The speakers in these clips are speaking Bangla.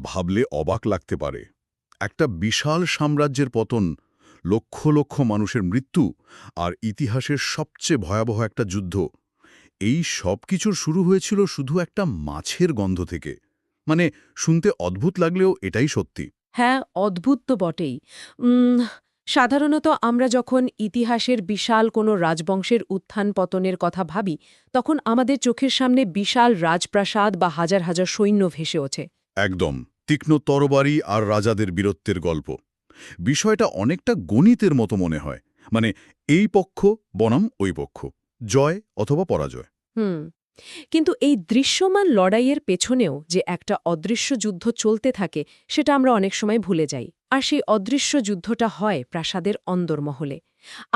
ভাবলে অবাক লাগতে পারে। একটা বিশাল সাম্রাজ্যের পতন, লক্ষ লক্ষ মানুষের মৃত্যু, আর ইতিহাসের সবচেয়ে ভয়াবহ একটা যুদ্ধ, এই সব কিছুর শুরু হয়েছিল শুধু একটা মাছের গন্ধ থেকে। মানে, শুনতে অদ্ভুত লাগলেও এটাই সত্যি। হ্যাঁ, অদ্ভুত তো বটেই। সাধারণত আমরা যখন ইতিহাসের বিশাল কোনো রাজবংশের উত্থান পতনের কথা ভাবি, তখন আমাদের চোখের সামনে বিশাল রাজপ্রাসাদ বা হাজার হাজার সৈন্য ভেসে ওঠে। একদম, তীক্ষ্ণ তরবারি আর রাজাদের বীরত্বের গল্প। বিষয়টা অনেকটা গণিতের মতো মনে হয়। মানে, এই পক্ষ বনাম ওই পক্ষ, জয় অথবা পরাজয়। হুম কিন্তু এই দৃশ্যমান লড়াইয়ের পেছনেও যে একটা অদৃশ্য যুদ্ধ চলতে থাকে, সেটা আমরা অনেক সময় ভুলে যাই। আর সেই অদৃশ্য যুদ্ধটা হয় প্রাসাদের অন্দরমহলে।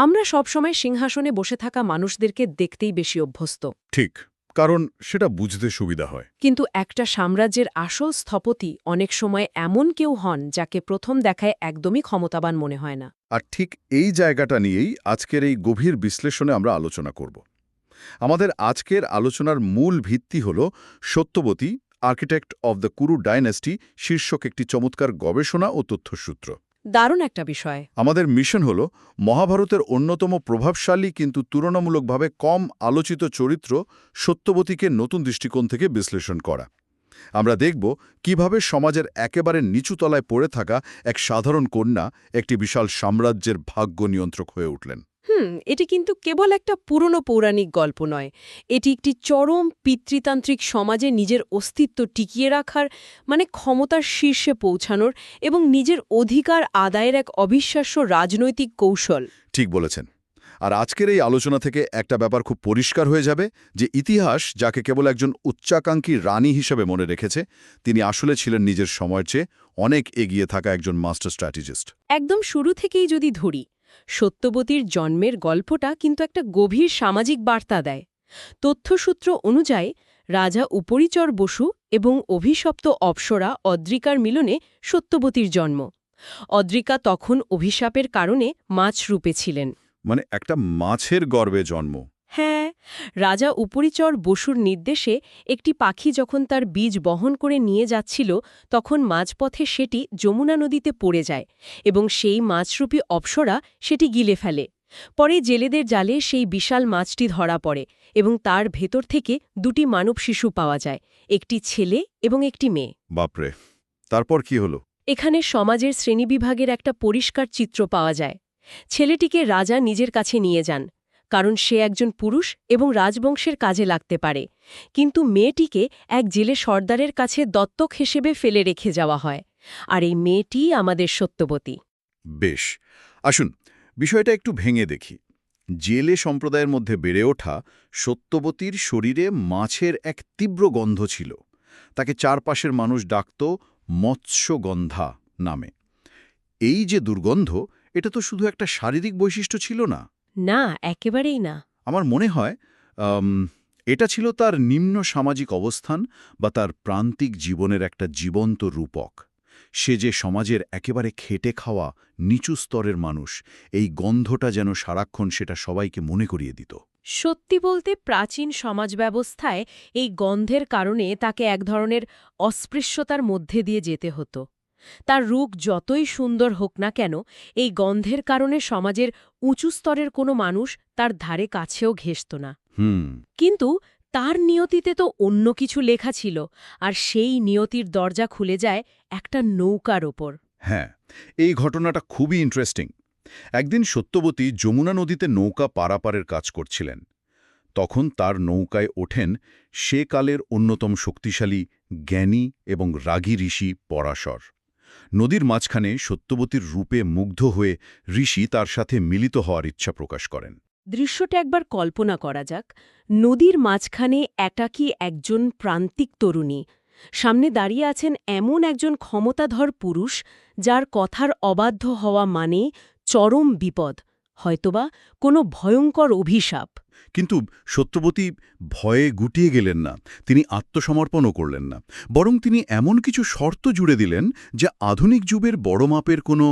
আমরা সবসময় সিংহাসনে বসে থাকা মানুষদেরকে দেখতেই বেশি অভ্যস্ত। ঠিক, কারণ সেটা বুঝতে সুবিধা হয়। কিন্তু একটা সাম্রাজ্যের আসল স্থপতি অনেক সময় এমন কেউ হন যাকে প্রথম দেখায় একদমই ক্ষমতাবান মনে হয় না। আর ঠিক এই জায়গাটা নিয়েই আজকের এই গভীর বিশ্লেষণে আমরা আলোচনা করব। আমাদের আজকের আলোচনার মূল ভিত্তি হল Satyavati, architect of the Kuru dynasty শীর্ষক একটি চমৎকার গবেষণা ও তথ্যসূত্র। দারুণ একটা বিষয়। আমাদের মিশন হল মহাভারতের অন্যতম প্রভাবশালী কিন্তু তুলনামূলকভাবে কম আলোচিত চরিত্র সত্যবতীকে নতুন দৃষ্টিকোণ থেকে বিশ্লেষণ করা। আমরা দেখব কিভাবে সমাজের একেবারে নিচুতলায় পড়ে থাকা এক সাধারণ কন্যা একটি বিশাল সাম্রাজ্যের ভাগ্য নিয়ন্ত্রক হয়ে উঠলেন। এটি কিন্তু কেবল একটা পুরনো পৌরাণিক গল্প নয়। এটি একটি চরম পিতৃতান্ত্রিক সমাজে নিজের অস্তিত্ব টিকিয়ে রাখার, মানে ক্ষমতার শীর্ষে পৌঁছানোর এবং নিজের অধিকার আদায়ের এক অবিশ্বাস্য রাজনৈতিক কৌশল। ঠিক বলেছেন। আর আজকের এই আলোচনা থেকে একটা ব্যাপার খুব পরিষ্কার হয়ে যাবে, যে ইতিহাস যাকে কেবল একজন উচ্চাকাঙ্ক্ষী রানী হিসেবে মনে রেখেছে, তিনি আসলে ছিলেন নিজের সময়ের চেয়ে অনেক এগিয়ে থাকা একজন মাস্টার স্ট্র্যাটেজিস্ট। একদম শুরু থেকেই যদি ধরি, সত্যবতীর জন্মের গল্পটা কিন্তু একটা গভীর সামাজিক বার্তা দেয়। তথ্যসূত্র অনুযায়ী রাজা উপরিচর বসু এবং অভিশপ্ত অপ্সরা অদ্রিকার মিলনে সত্যবতীর জন্ম। অদ্রিকা তখন অভিশাপের কারণে মাছ রূপে ছিলেন। মানে, একটা মাছের গর্ভে জন্ম। হ্যাঁ, রাজা উপরিচর বসুর নির্দেশে একটি পাখি যখন তার বীজ বহন করে নিয়ে যাচ্ছিল, তখন মাঝপথে সেটি যমুনা নদীতে পড়ে যায় এবং সেই মাছরূপী অপ্সরা সেটি গিলে ফেলে। পরে জেলেদের জালে সেই বিশাল মাছটি ধরা পড়ে এবং তার ভেতর থেকে দুটি মানব শিশু পাওয়া যায়, একটি ছেলে এবং একটি মেয়ে। বাপরে, তারপর কি হলো? এখানে সমাজের শ্রেণীবিভাগের একটা পরিষ্কার চিত্র পাওয়া যায়। ছেলেটিকে রাজা নিজের কাছে নিয়ে যান, কারণ সে একজন পুরুষ এবং রাজবংশের কাজে লাগতে পারে। কিন্তু মেয়েটিকে এক জেলে সর্দারের কাছে দত্তক হিসেবে ফেলে রেখে যাওয়া হয়। আর এই মেয়েটিই আমাদের সত্যবতী। বেশ, আসুন বিষয়টা একটু ভেঙে দেখি। জেলে সম্প্রদায়ের মধ্যে বেড়ে ওঠা সত্যবতীর শরীরে মাছের এক তীব্র গন্ধ ছিল। তাকে চারপাশের মানুষ ডাকত মৎস্যগন্ধা নামে। এই যে দুর্গন্ধ, এটা তো শুধু একটা শারীরিক বৈশিষ্ট্য ছিল না। না, একেবারেই না। আমার মনে হয় এটা ছিল তার নিম্ন সামাজিক অবস্থান বা তার প্রান্তিক জীবনের একটা জীবন্ত রূপক। সে যে সমাজের একেবারে খেটে খাওয়া নিচু স্তরের মানুষ, এই গন্ধটা যেন সারাক্ষণ সেটা সবাইকে মনে করিয়ে দিত। সত্যি বলতে প্রাচীন সমাজ ব্যবস্থায় এই গন্ধের কারণে তাকে এক ধরনের অস্পৃশ্যতার মধ্যে দিয়ে যেতে হতো। তার রূপ যতই সুন্দর হোক না কেন, এই গন্ধের কারণে সমাজের উঁচু স্তরের কোনো মানুষ তার ধারে কাছেও ঘেঁষত না। কিন্তু তার নিয়তিতে তো অন্য কিছু লেখা ছিল, আর সেই নিয়তির দরজা খুলে যায় একটা নৌকার ওপর। হ্যাঁ, এই ঘটনাটা খুবই ইন্টারেস্টিং। একদিন সত্যবতী যমুনা নদীতে নৌকা পারাপারের কাজ করছিলেন। তখন তার নৌকায় ওঠেন সে কালের অন্যতম শক্তিশালী, জ্ঞানী এবং রাগী ঋষি পরাশর। নদীর মাঝখানে সত্যবতীর রূপে মুগ্ধ হয়ে ঋষি তার সাথে মিলিত হওয়ার ইচ্ছা প্রকাশ করেন। দৃশ্যটা একবার কল্পনা করা যাক। নদীর মাঝখানে একাকী একজন প্রান্তিক তরুণী, সামনে দাঁড়িয়ে আছেন এমন একজন ক্ষমতাধর পুরুষ যার কথার অবাধ্য হওয়া মানে চরম বিপদ, হয়তোবা কোনো ভয়ঙ্কর অভিশাপ। কিন্তু সত্যবতী ভয়ে গুটিয়ে গেলেন না, তিনি আত্মসমর্পণও করলেন না। বরং তিনি এমন কিছু শর্ত জুড়ে দিলেন যা আধুনিক যুগের বড় মাপের কোনো,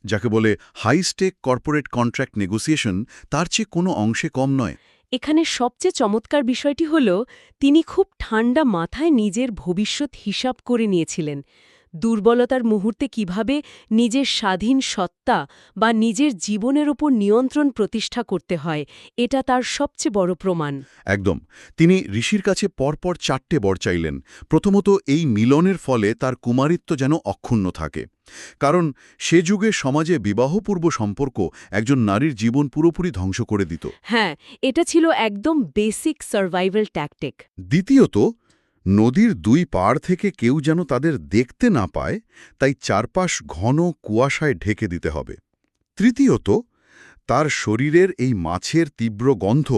যাকে বলে high stake corporate contract negotiation, তার চেয়ে কোনো অংশে কম নয়। এখানে সবচেয়ে চমৎকার বিষয়টি হল তিনি খুব ঠান্ডা মাথায় নিজের ভবিষ্যৎ হিসাব করে নিয়েছিলেন। দুর্বলতার মুহূর্তে কিভাবে নিজের স্বাধীন সত্তা বা নিজের জীবনের ওপর নিয়ন্ত্রণ প্রতিষ্ঠা করতে হয়, এটা তার সবচেয়ে বড় প্রমাণ। একদম। তিনি ঋষির কাছে পরপর 4টে বর চাইলেন। প্রথমত, এই মিলনের ফলে তার কুমারিত্ব যেন অক্ষুণ্ণ থাকে। কারণ সে যুগে সমাজে বিবাহপূর্ব সম্পর্ক একজন নারীর জীবন পুরোপুরি ধ্বংস করে দিত। হ্যাঁ, এটা ছিল একদম বেসিক সার্ভাইভাল ট্যাকটিক। দ্বিতীয়ত, নদীর 2 পাড় থেকে কেউ যেন তাদের দেখতে না পায়, তাই চারপাশ ঘন কুয়াশায় ঢেকে দিতে হবে। তৃতীয়ত, তার শরীরের এই মাছের তীব্র গন্ধ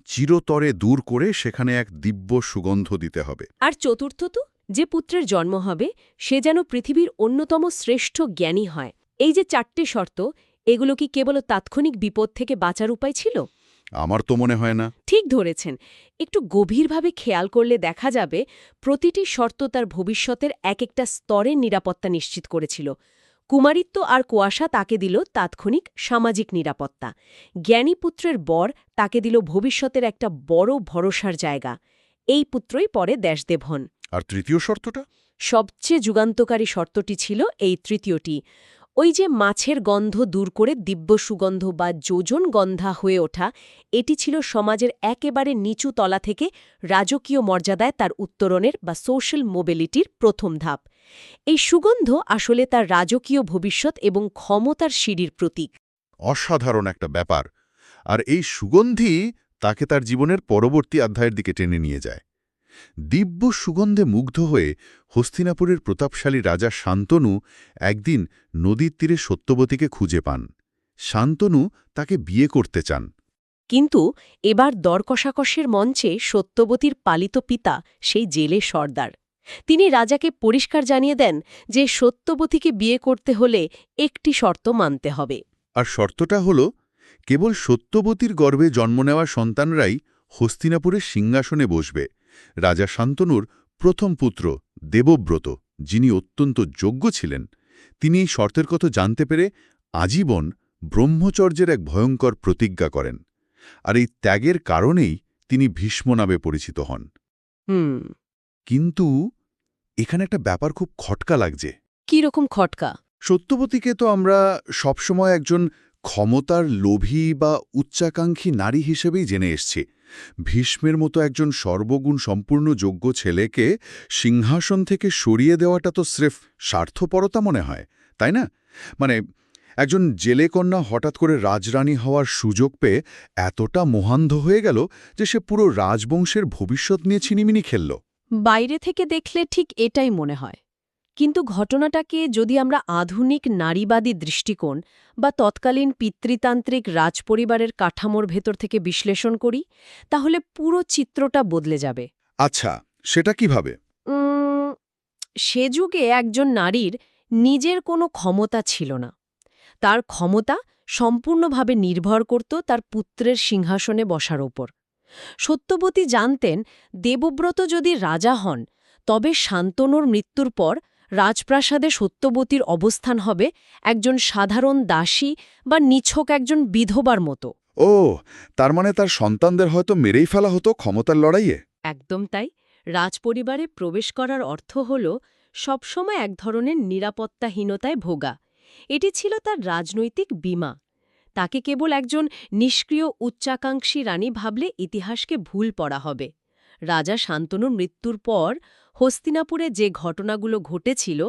চিরতরে দূর করে সেখানে এক দিব্য সুগন্ধ দিতে হবে। আর চতুর্থত, যে পুত্রের জন্ম হবে সে যেন পৃথিবীর অন্যতম শ্রেষ্ঠ জ্ঞানী হয়। এই যে 4টে শর্ত, এগুলো কি কেবল তাৎক্ষণিক বিপদ থেকে বাঁচার উপায় ছিল? আমার তো মনে হয় না। ঠিক ধরেছেন। একটু গভীরভাবে খেয়াল করলে দেখা যাবে প্রতিটি শর্ত তার ভবিষ্যতের এক একটা স্তরের নিরাপত্তা নিশ্চিত করেছিল। কুমারিত্ব আর কুয়াশা তাকে দিল তাৎক্ষণিক সামাজিক নিরাপত্তা। জ্ঞানীপুত্রের বর তাকে দিল ভবিষ্যতের একটা বড় ভরসার জায়গা। এই পুত্রই পরে দেশদেব হন। আর তৃতীয় শর্তটা? সবচেয়ে যুগান্তকারী শর্তটি ছিল এই তৃতীয়টি। ওই যে মাছের গন্ধ দূর করে দিব্য সুগন্ধ বা যোজন গন্ধা হয়ে ওঠা, এটি ছিল সমাজের একেবারে নিচু তলা থেকে রাজকীয় মর্যাদায় তার উত্তরণের বা সোশ্যাল মোবিলিটির প্রথম ধাপ। এই সুগন্ধ আসলে তার রাজকীয় ভবিষ্যৎ এবং ক্ষমতার সিঁড়ির প্রতীক। অসাধারণ একটা ব্যাপার। আর এই সুগন্ধি তাকে তার জীবনের পরবর্তী অধ্যায়ের দিকে টেনে নিয়ে যায়। দিব্য সুগন্ধে মুগ্ধ হয়ে হস্তিনাপুরের প্রতাপশালী রাজা শান্তনু একদিন নদীর তীরে সত্যবতীকে খুঁজে পান। শান্তনু তাকে বিয়ে করতে চান। কিন্তু এবার দর কষাকষির মঞ্চে সত্যবতীর পালিত পিতা সেই জেলে সর্দার। তিনি রাজাকে পরিষ্কার জানিয়ে দেন যে সত্যবতীকে বিয়ে করতে হলে একটি শর্ত মানতে হবে। আর শর্তটা হল, কেবল সত্যবতীর গর্ভে জন্ম নেওয়া সন্তানরাই হস্তিনাপুরের সিংহাসনে বসবে। রাজা শান্তনুর প্রথম পুত্র দেবব্রত, যিনি অত্যন্ত যোগ্য ছিলেন, তিনি এই শর্তের কথা জানতে পেরে আজীবন ব্রহ্মচর্যের এক ভয়ঙ্কর প্রতিজ্ঞা করেন। আর এই ত্যাগের কারণেই তিনি ভীষ্ম নামে পরিচিত হন। কিন্তু এখানে একটা ব্যাপার খুব খটকা লাগছে। কি রকম খটকা? সত্যবতীকে তো আমরা সবসময় একজন ক্ষমতার লোভী বা উচ্চাকাঙ্ক্ষী নারী হিসেবেই জেনে এসছি। ভীষ্মের মতো একজন সর্বগুণ সম্পূর্ণ যোগ্য ছেলেকে সিংহাসন থেকে সরিয়ে দেওয়াটা তো স্রেফ স্বার্থপরতা মনে হয়, তাই না? মানে একজন জেলে কন্যা হঠাৎ করে রাজরানী হওয়ার সুযোগ পেয়ে এতটা মোহান্ধ হয়ে গেল যে সে পুরো রাজবংশের ভবিষ্যৎ নিয়ে ছিনিমিনি খেলল। বাইরে থেকে দেখলে ঠিক এটাই মনে হয়। কিন্তু ঘটনাটাকে যদি আমরা আধুনিক নারীবাদী দৃষ্টিকোণ বা তৎকালীন পিতৃতান্ত্রিক রাজপরিবারের কাঠামোর ভেতর থেকে বিশ্লেষণ করি, তাহলে পুরো চিত্রটা বদলে যাবে। আচ্ছা, সেটা কিভাবে? সে যুগে একজন নারীর নিজের কোনো ক্ষমতা ছিল না। তার ক্ষমতা সম্পূর্ণভাবে নির্ভর করত তার পুত্রের সিংহাসনে বসার ওপর। সত্যবতী জানতেন, দেবব্রত যদি রাজা হন তবে শান্তনুর মৃত্যুর পর রাজপ্রাসাদে সত্যবতীর অবস্থান হবে একজন সাধারণ দাসী বা নিছক একজন বিধবার মতো। ও, তার মানে তার সন্তানদের হয়তো মেরেই ফেলা হতো ক্ষমতার লড়াইয়ে। একদম তাই। রাজপরিবারে প্রবেশ করার অর্থ হল সবসময় এক ধরনের নিরাপত্তাহীনতায় ভোগা। এটি ছিল তার রাজনৈতিক বীমা। তাকে কেবল একজন নিষ্ক্রিয় উচ্চাকাঙ্ক্ষী রানী ভাবলে ইতিহাসকে ভুল পড়া হবে। রাজা শান্তনুর মৃত্যুর পর হস্তিনাপুরে যে ঘটনাগুলো ঘটেছিল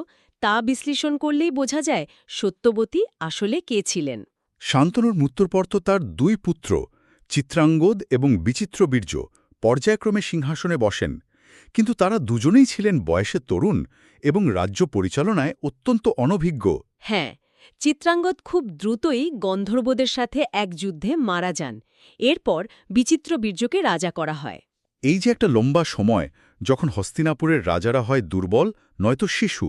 তা বিশ্লেষণ করলেই বোঝা যায় সত্যবতী আসলে কে ছিলেন। শান্তনুর মৃত্যুর পর তো তার 2 পুত্র চিত্রাঙ্গদ এবং বিচিত্রবীর্য পর্যায়ক্রমে সিংহাসনে বসেন, কিন্তু তারা দুজনেই ছিলেন বয়সে তরুণ এবং রাজ্য পরিচালনায় অত্যন্ত অনভিজ্ঞ। হ্যাঁ, চিত্রাঙ্গদ খুব দ্রুতই গন্ধর্বদের সাথে এক যুদ্ধে মারা যান। এরপর বিচিত্রবীর্যকে রাজা করা হয়। এই যে একটা লম্বা সময় যখন হস্তিনাপুরের রাজারা হয় দুর্বল নয়তো শিশু,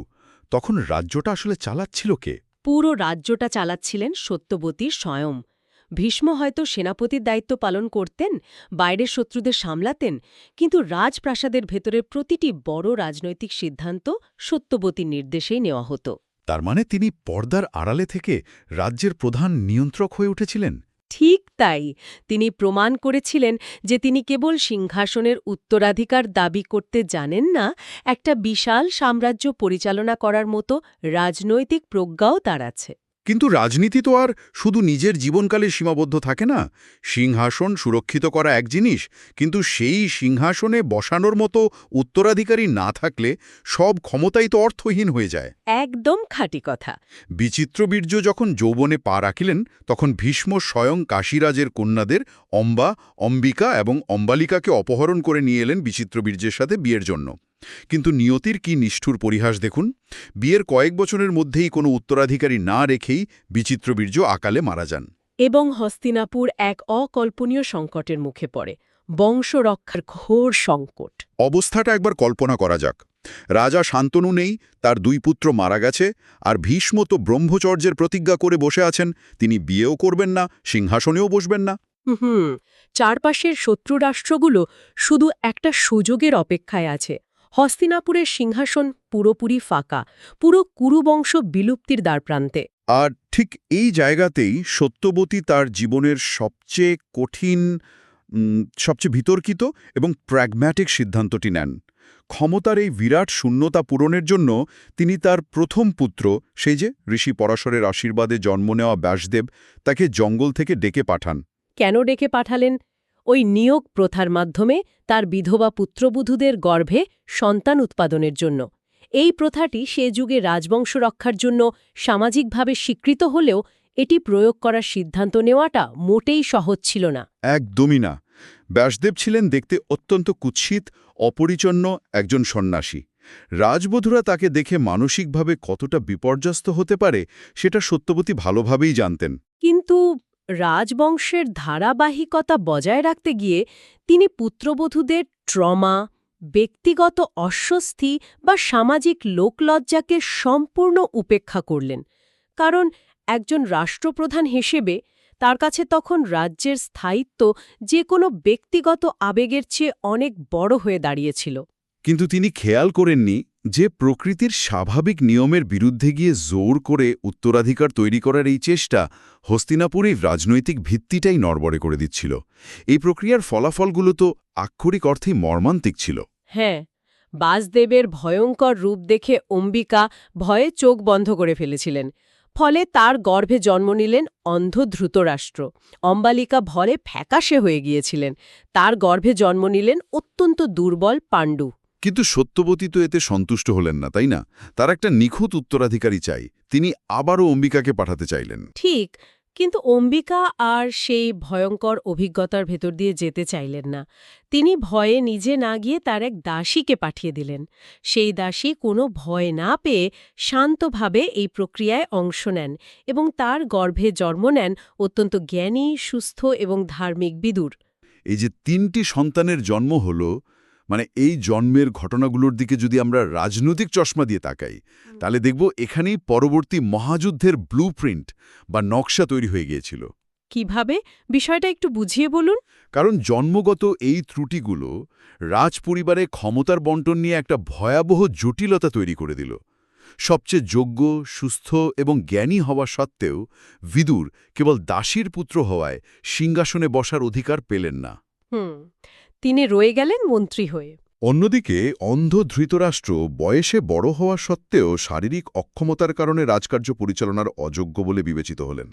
তখন রাজ্যটা আসলে চালাচ্ছিল কে? পুরো রাজ্যটা চালাচ্ছিলেন সত্যবতীর স্বয়ং। ভীষ্ম হয়তো সেনাপতির দায়িত্ব পালন করতেন, বাইরের শত্রুদের সামলাতেন, কিন্তু রাজপ্রাসাদের ভেতরের প্রতিটি বড় রাজনৈতিক সিদ্ধান্ত সত্যবতীর নির্দেশেই নেওয়া হতো। তার মানে তিনি পর্দার আড়ালে থেকে রাজ্যের প্রধান নিয়ন্ত্রক হয়ে উঠেছিলেন। ঠিক তাই তিনি প্রমাণ করেছিলেন যে তিনি কেবল সিংহাসনের উত্তরাধিকার দাবি করতে জানেন না, একটা বিশাল সাম্রাজ্য পরিচালনা করার মতো রাজনৈতিক প্রজ্ঞাও তার আছে। কিন্তু রাজনীতি তো আর শুধু নিজের জীবনকালে সীমাবদ্ধ থাকে না। সিংহাসন সুরক্ষিত করা এক জিনিস, কিন্তু সেই সিংহাসনে বসানোর মতো উত্তরাধিকারী না থাকলে সব ক্ষমতাই তো অর্থহীন হয়ে যায়। একদম খাঁটি কথা। বিচিত্রবীর্য যখন যৌবনে পা রাখিলেন, তখন ভীষ্ম স্বয়ং কাশীরাজের কন্যাদের অম্বা, অম্বিকা এবং অম্বালিকাকে অপহরণ করে নিয়ে এলেন বিচিত্রবীর্যের সাথে বিয়ের জন্য। কিন্তু নিয়তির কি নিষ্ঠুর পরিহাস দেখুন। বিয়ের কয়েক বছরের মধ্যেই কোনো উত্তরাধিকারী না রেখেই বিচিত্রবীর্য আকালে মারা যান। এবং হস্তিনাপুর এক অকল্পনীয় সংকটের মুখে পড়ে, বংশরক্ষার ঘোর সংকট। অবস্থাটা একবার কল্পনা করা যাক। রাজা শান্তনু নেই, তার দুই পুত্র মারা গেছে, আর ভীষ্ম তো ব্রহ্মচর্যের প্রতিজ্ঞা করে বসে আছেন। তিনি বিয়েও করবেন না, সিংহাসনেও বসবেন না। চারপাশের শত্রু রাষ্ট্রগুলো শুধু একটা সুযোগের অপেক্ষায় আছে। হস্তিনাপুরের সিংহাসন পুরোপুরি ফাঁকা, পুরো কুরুবংশ বিলুপ্তির দ্বারপ্রান্তে। আর ঠিক এই জায়গাতেই সত্যবতী তার জীবনের সবচেয়ে কঠিন, সবচেয়ে বিতর্কিত এবং প্র্যাগম্যাটিক সিদ্ধান্তটি নেন। ক্ষমতার এই বিরাট শূন্যতা পূরণের জন্য তিনি তার প্রথম পুত্র, সেই যে ঋষি পরাশরের আশীর্বাদে জন্ম নেওয়া ব্যাসদেব, তাকে জঙ্গল থেকে ডেকে পাঠান। কেন ডেকে পাঠালেন? ওই নিয়োগ প্রথার মাধ্যমে তার বিধবা পুত্রবধূদের গর্ভে সন্তান উৎপাদনের জন্য। এই প্রথাটি সে যুগে রাজবংশ রক্ষার জন্য সামাজিকভাবে স্বীকৃত হলেও এটি প্রয়োগ করার সিদ্ধান্ত নেওয়াটা মোটেই সহজ ছিল না। একদমই না। ব্যাসদেব ছিলেন দেখতে অত্যন্ত কুৎসিত, অপরিচ্ছন্ন একজন সন্ন্যাসী। রাজবধূরা তাকে দেখে মানসিকভাবে কতটা বিপর্যস্ত হতে পারে সেটা সত্যবতী ভালোভাবেই জানতেন। কিন্তু রাজবংশের ধারাবাহিকতা বজায় রাখতে গিয়ে তিনি পুত্রবধূদের ট্রমা, ব্যক্তিগত অস্বস্তি বা সামাজিক লোকলজ্জাকে সম্পূর্ণ উপেক্ষা করলেন। কারণ একজন রাষ্ট্রপ্রধান হিসেবে তার কাছে তখন রাজ্যের স্থায়িত্ব যে কোনো ব্যক্তিগত আবেগের চেয়ে অনেক বড় হয়ে দাঁড়িয়েছিল। কিন্তু তিনি খেয়াল করেননি যে প্রকৃতির স্বাভাবিক নিয়মের বিরুদ্ধে গিয়ে জোর করে উত্তরাধিকার তৈরি করার এই চেষ্টা হস্তিনাপুরের রাজনৈতিক ভিত্তিটাই নড়বড়ে করে দিচ্ছিল। এই প্রক্রিয়ার ফলাফলগুলো তো আক্ষরিক অর্থেই মর্মান্তিক ছিল। হ্যাঁ, বাসদেবের ভয়ঙ্কর রূপ দেখে অম্বিকা ভয়ে চোখ বন্ধ করে ফেলেছিলেন। ফলে তার গর্ভে জন্ম নিলেন অন্ধ ধৃতরাষ্ট্র। অম্বালিকা ভয়ে ফ্যাকাশে হয়ে গিয়েছিলেন। তার গর্ভে জন্ম নিলেন অত্যন্ত দুর্বল পাণ্ডু। কিন্তু সত্যবতী তো এতে সন্তুষ্ট হলেন না, তাই না? তার একটা নিখুঁত উত্তরাধিকারী চাই। তিনি আবারও অম্বিকাকে পাঠাতে চাইলেন। ঠিক, কিন্তু অম্বিকা আর সেই ভয়ঙ্কর অভিজ্ঞতার ভেতর দিয়ে যেতে চাইলেন না। তিনি ভয়ে নিজে না গিয়ে তার এক দাসীকে পাঠিয়ে দিলেন। সেই দাসী কোনো ভয় না পেয়ে শান্তভাবে এই প্রক্রিয়ায় অংশ নেন এবং তার গর্ভে জন্ম নেন অত্যন্ত জ্ঞানী, সুস্থ এবং ধার্মিক বিদুর। এই যে ৩টি সন্তানের জন্ম হলো, মানে এই জন্মের ঘটনাগুলোর দিকে যদি আমরা রাজনৈতিক চশমা দিয়ে তাকাই, তাহলে দেখব এখানেই পরবর্তী মহাযুদ্ধের ব্লুপ্রিন্ট বা নকশা তৈরি হয়ে গিয়েছিল। কিভাবে? বিষয়টা একটু বুঝিয়ে বলুন। কারণ জন্মগত এই ত্রুটিগুলো রাজপরিবারে ক্ষমতার বন্টন নিয়ে একটা ভয়াবহ জটিলতা তৈরি করে দিল। সবচেয়ে যোগ্য, সুস্থ এবং জ্ঞানী হওয়া সত্ত্বেও বিদুর কেবল দাসীর পুত্র হওয়ায় সিংহাসনে বসার অধিকার পেলেন না। তিনি রয়ে গেলেন মন্ত্রী হয়ে। অন্যদিকে অন্ধ ধৃতরাষ্ট্র বয়সে বড় হওয়া সত্ত্বেও শারীরিক অক্ষমতার কারণে রাজকার্য পরিচালনার অযোগ্য বলে বিবেচিত হলেন।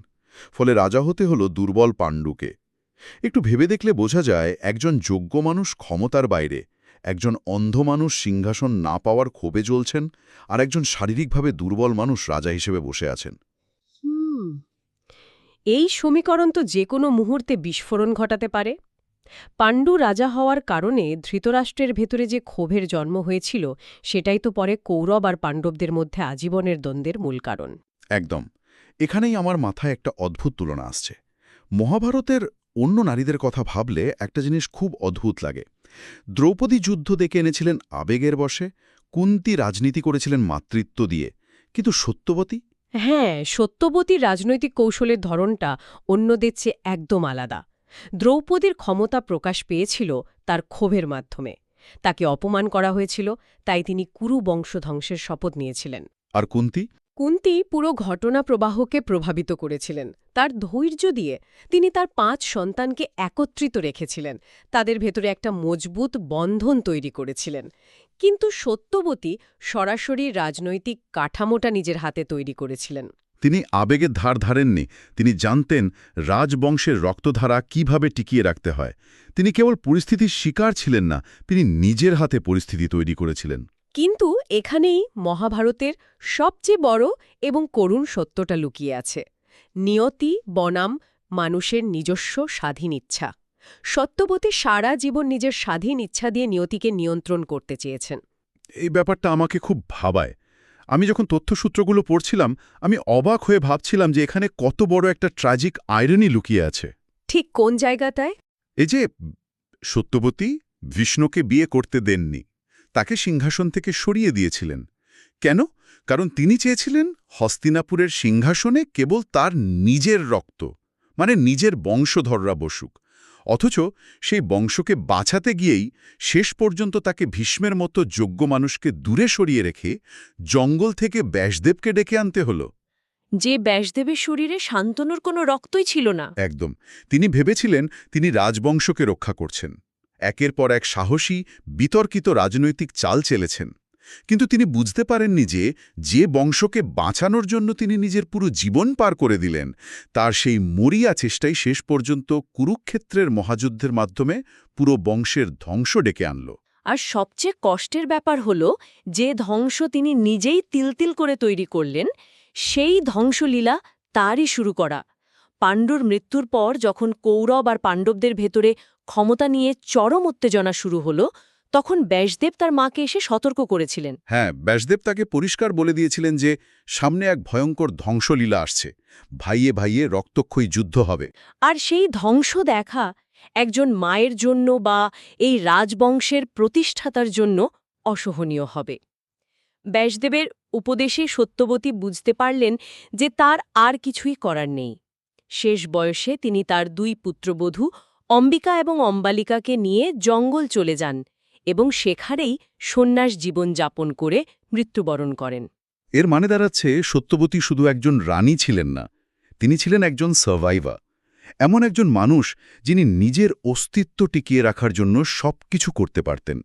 ফলে রাজা হতে হল দুর্বল পাণ্ডুকে। একটু ভেবে দেখলে বোঝা যায়, একজন যোগ্য মানুষ ক্ষমতার বাইরে, একজন অন্ধ মানুষ সিংহাসন না পাওয়ার ক্ষোভে জ্বলছেন, আর একজন শারীরিকভাবে দুর্বল মানুষ রাজা হিসেবে বসে আছেন। এই সমীকরণ তো যে কোনো মুহূর্তে বিস্ফোরণ ঘটাতে পারে। পাণ্ডু রাজা হওয়ার কারণে ধৃতরাষ্ট্রের ভেতরে যে ক্ষোভের জন্ম হয়েছিল, সেটাই তো পরে কৌরব আর পাণ্ডবদের মধ্যে আজীবনের দ্বন্দ্বের মূল কারণ। একদম। এখানেই আমার মাথায় একটা অদ্ভুত তুলনা আসছে। মহাভারতের অন্য নারীদের কথা ভাবলে একটা জিনিস খুব অদ্ভুত লাগে। দ্রৌপদী যুদ্ধ দেখে এনেছিলেন আবেগের বশে, কুন্তী রাজনীতি করেছিলেন মাতৃত্ব দিয়ে, কিন্তু সত্যবতী? হ্যাঁ, সত্যবতীর রাজনৈতিক কৌশলের ধরনটা অন্যদের চেয়ে একদম আলাদা। দ্রৌপদীর ক্ষমতা প্রকাশ পেয়েছিল তার ক্ষোভের মাধ্যমে। তাকে অপমান করা হয়েছিল, তাই তিনি কুরু বংশধ্বংসের শপথ নিয়েছিলেন। আর কুন্তী? কুন্তী পুরো ঘটনা প্রবাহকে প্রভাবিত করেছিলেন। তার ধৈর্য দিয়ে তিনি তার 5 সন্তানকে একত্রিত রেখেছিলেন, তাদের ভেতরে একটা মজবুত বন্ধন তৈরি করেছিলেন। কিন্তু সত্যবতী সরাসরি রাজনৈতিক কাঠামোটা নিজের হাতে তৈরি করেছিলেন। তিনি আবেগের ধার ধারেননি। তিনি জানতেন রাজবংশের রক্তধারা কিভাবে টিকিয়ে রাখতে হয়। তিনি কেবল পরিস্থিতির শিকার ছিলেন না, তিনি নিজের হাতে পরিস্থিতি তৈরি করেছিলেন। কিন্তু এখানেই মহাভারতের সবচেয়ে বড় এবং করুণ সত্যটা লুকিয়ে আছে। নিয়তি বনাম মানুষের নিজস্ব স্বাধীন ইচ্ছা। সত্যবতী সারা জীবন নিজের স্বাধীন ইচ্ছা দিয়ে নিয়তিকে নিয়ন্ত্রণ করতে চেয়েছেন। এই ব্যাপারটা আমাকে খুব ভাবায়। আমি যখন তথ্যসূত্রগুলো পড়ছিলাম, আমি অবাক হয়ে ভাবছিলাম যে এখানে কত বড় একটা ট্র্যাজিক আইরনি লুকিয়ে আছে। ঠিক কোন জায়গাটায়? এই যে সত্যবতী বিষ্ণুকে বিয়ে করতে দেননি, তাকে সিংহাসন থেকে সরিয়ে দিয়েছিলেন। কেন? কারণ তিনি চেয়েছিলেন হস্তিনাপুরের সিংহাসনে কেবল তার নিজের রক্ত, মানে নিজের বংশধররা বসুক। অথচ সেই বংশকে বাঁচাতে গিয়েই শেষ পর্যন্ত তাকে ভীষ্মের মতো যোগ্য মানুষকে দূরে সরিয়ে রেখে জঙ্গল থেকে ব্যাসদেবকে ডেকে আনতে হলো। যে ব্যাসদেবের শরীরে শান্তনুর কোনো রক্তই ছিল না। একদম। তিনি ভেবেছিলেন তিনি রাজবংশকে রক্ষা করছেন, একের পর এক সাহসী বিতর্কিত রাজনৈতিক চাল চেলেছেন। কিন্তু তিনি বুঝতে পারেননি যে বংশকে বাঁচানোর জন্য তিনি নিজের পুরো জীবন পার করে দিলেন, তার সেই মরিয়া চেষ্টাই শেষ পর্যন্ত কুরুক্ষেত্রের মহাযুদ্ধের মাধ্যমে পুরো বংশের ধ্বংস ডেকে আনল। আর সবচেয়ে কষ্টের ব্যাপার হল, যে ধ্বংস তিনি নিজেই তিল করে তৈরি করলেন, সেই ধ্বংসলীলা তারই শুরু করা। পাণ্ডুর মৃত্যুর পর যখন কৌরব আর পাণ্ডবদের ভেতরে ক্ষমতা নিয়ে চরম উত্তেজনা শুরু হল, তখন ব্যাসদেব তার মাকে এসে সতর্ক করেছিলেন। হ্যাঁ, ব্যাসদেব তাকে পরিষ্কার বলে দিয়েছিলেন যে সামনে এক ভয়ঙ্কর ধ্বংসলীলা আসছে, ভাইয়ে ভাইয়ে রক্তক্ষয়ী যুদ্ধ হবে। আর সেই ধ্বংস দেখা একজন মায়ের জন্য বা এই রাজবংশের প্রতিষ্ঠাতার জন্য অসহনীয় হবে। ব্যাসদেবের উপদেশে সত্যবতী বুঝতে পারলেন যে তার আর কিছুই করার নেই। শেষ বয়সে তিনি তার 2 পুত্রবধূ অম্বিকা এবং অম্বালিকাকে নিয়ে জঙ্গল চলে যান এবং সেখানেই সন্ন্যাস জীবন যাপন করে মৃত্যুবরণ করেন। এর মানে দাঁড়াচ্ছে সত্যবতী শুধু একজন রানী ছিলেন না, তিনি ছিলেন একজন সার্ভাইভার। এমন একজন মানুষ যিনি নিজের অস্তিত্ব টিকিয়ে রাখার জন্য সবকিছু করতে পারতেন।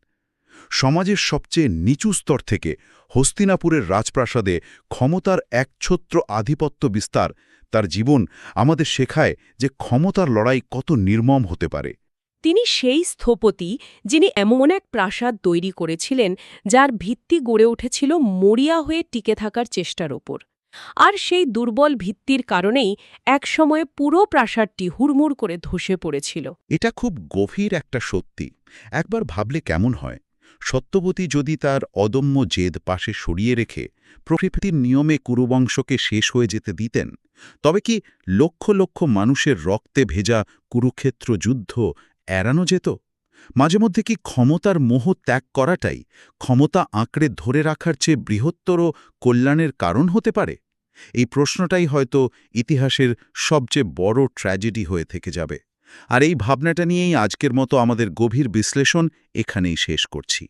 সমাজের সবচেয়ে নিচু স্তর থেকে হস্তিনাপুরের রাজপ্রাসাদে ক্ষমতার একছত্র আধিপত্য বিস্তার, তার জীবন আমাদের শেখায় যে ক্ষমতার লড়াই কত নির্মম হতে পারে। তিনি সেই স্থপতি যিনি এমন এক প্রাসাদ তৈরি করেছিলেন যার ভিত্তি গড়ে উঠেছিল মরিয়া হয়ে টিকে থাকার চেষ্টার ওপর। আর সেই দুর্বল ভিত্তির কারণেই একসময়ে পুরো প্রাসাদটি হুড়মুড় করে ধসে পড়েছিল। এটা খুব গভীর একটা সত্যি। একবার ভাবলে কেমন হয়, সত্যবতী যদি তার অদম্য জেদ পাশে সরিয়ে রেখে প্রকৃতির নিয়মে কুরুবংশকে শেষ হয়ে যেতে দিতেন, তবে কি লক্ষ লক্ষ মানুষের রক্তে ভেজা কুরুক্ষেত্র যুদ্ধ এড়ানো যেত? মাঝে মধ্যে কি ক্ষমতার মোহ ত্যাগ করাটাই ক্ষমতা আঁকড়ে ধরে রাখার চেয়ে বৃহত্তর কল্যাণের কারণ হতে পারে? এই প্রশ্নটাই হয়তো ইতিহাসের সবচেয়ে বড় ট্র্যাজেডি হয়ে থেকে যাবে। আর এই ভাবনাটা নিয়েই আজকের মতো আমাদের গভীর বিশ্লেষণ এখানেই শেষ করছি।